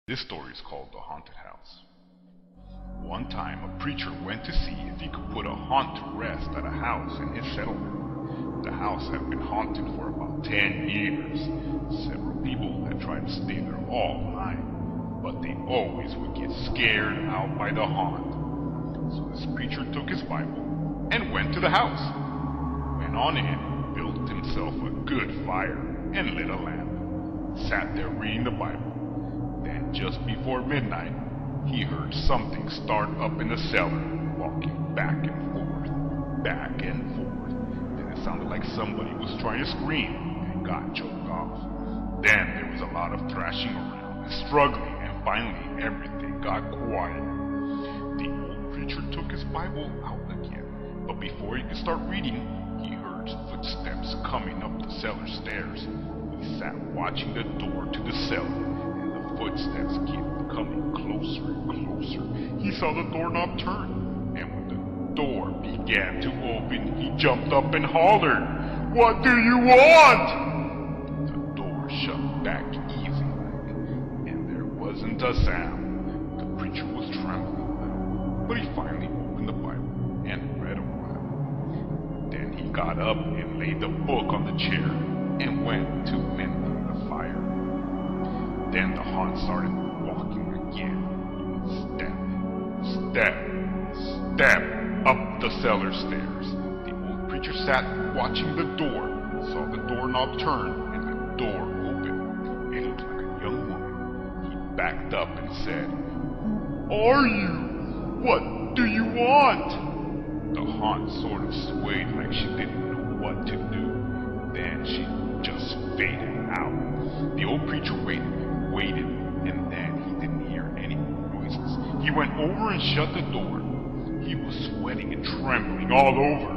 This story is called The Haunted House. One time, a preacher went to see if he could put a haunt to rest at a house in his settlement. The house had been haunted for about 10 years. Several people had tried to stay there all night, but they always would get scared out by the haunt. So this preacher took his Bible and went to the house. Went on in, built himself a good fire, and lit a lamp. Sat there reading the Bible. Then just before midnight, he heard something start up in the cellar, walking back and forth, back and forth. Then it sounded like somebody was trying to scream and got choked off. Then there was a lot of thrashing around and struggling, and finally everything got quiet. The old preacher took his Bible out again, but before he could start reading, he heard footsteps coming up the cellar stairs. He sat watching the door to the cellar. Footsteps kept coming closer and closer. He saw the doorknob turn, and when the door began to open, he jumped up and hollered, "What do you want?" The door shut back easy-like, and there wasn't a sound. The preacher was trembling a little, but he finally opened the Bible and read a while. Then he got up and laid the book on the chair and went to mending the fire. Then the haunt started walking again. Step, step, step up the cellar stairs. The old preacher sat watching the door, saw the doorknob turn, and the door open. It looked like a young woman. He backed up and said, "Who are you? What do you want?" The haunt sort of swayed like she didn't know what to do. Then she just faded out. The old preacher waited, and then he didn't hear any noises. He went over and shut the door. He was sweating and trembling all over,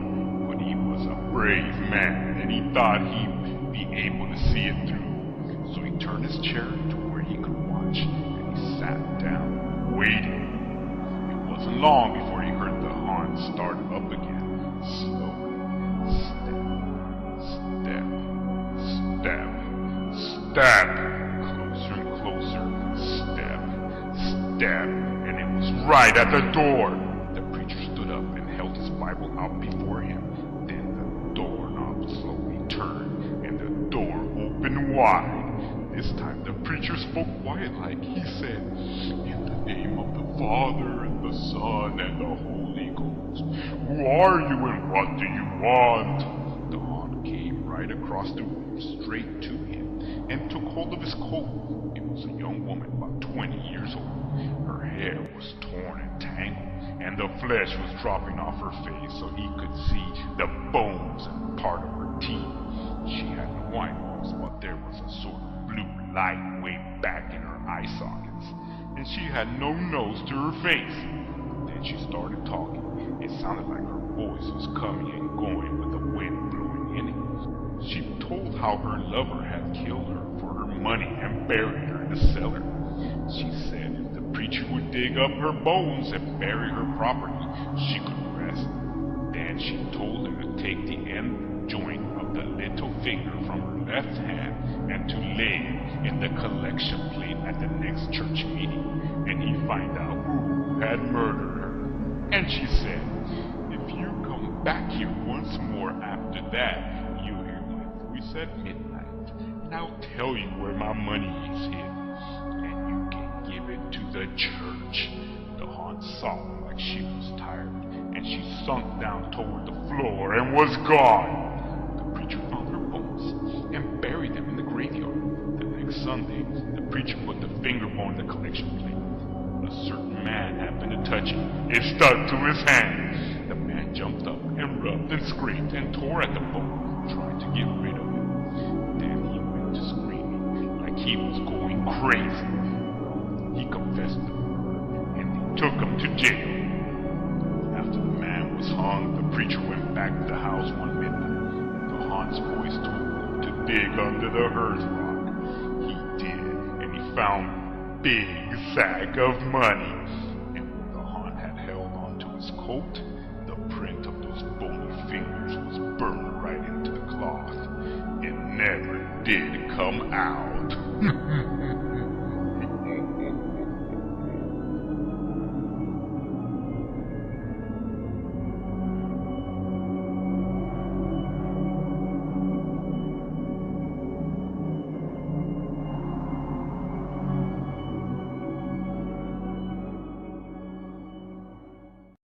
but he was a brave man, and he thought he'd be able to see it through. So he turned his chair to where he could watch, and he sat down, waiting. It wasn't long before he heard the haunt start up again, slowly. Step, step, step, step. Step, and it was right at the door. The preacher stood up and held his Bible out before him. Then the doorknob slowly turned, and the door opened wide. This time the preacher spoke quiet-like. He said, "In the name of the Father, and the Son, and the Holy Ghost, who are you and what do you want?" The haunt came right across the room straight to him and took hold of his coat. It was a young woman about 20 years old. Her hair was torn and tangled, and the flesh was dropping off her face so he could see the bones and part of her teeth. She had no eyeballs, but there was a sort of blue light way back in her eye sockets, and she had no nose to her face. Then she started talking. It sounded like her voice was coming and going with the wind blowing in it. She told how her lover had killed her for her money and buried her in the cellar. She said if the preacher would dig up her bones and bury her property, she could rest. Then she told him to take the end joint of the little finger from her left hand and to lay it in the collection plate at the next church meeting, and he'd find out who had murdered her. And she said, "If you come back here once more after that, you'll hear my voice at midnight, and I'll tell you where my money is hid. To the church." The haunt sobbed like she was tired, and she sunk down toward the floor and was gone. The preacher found her bones and buried them in the graveyard. The next Sunday, the preacher put the finger bone in the collection plate. A certain man happened to touch it. It stuck to his hand. The man jumped up and rubbed and scraped and tore at the bone, trying to get rid of it. Then he went to screaming like he was going crazy. He confessed the murder, and they took him to jail. After the man was hung, the preacher went back to the house one midnight. The haunt's voice told him to dig under the hearth rock. He did, and he found a big sack of money. And where the haunt had held onto his coat, the print of those bony fingers was burned right into the cloth. It never did come out.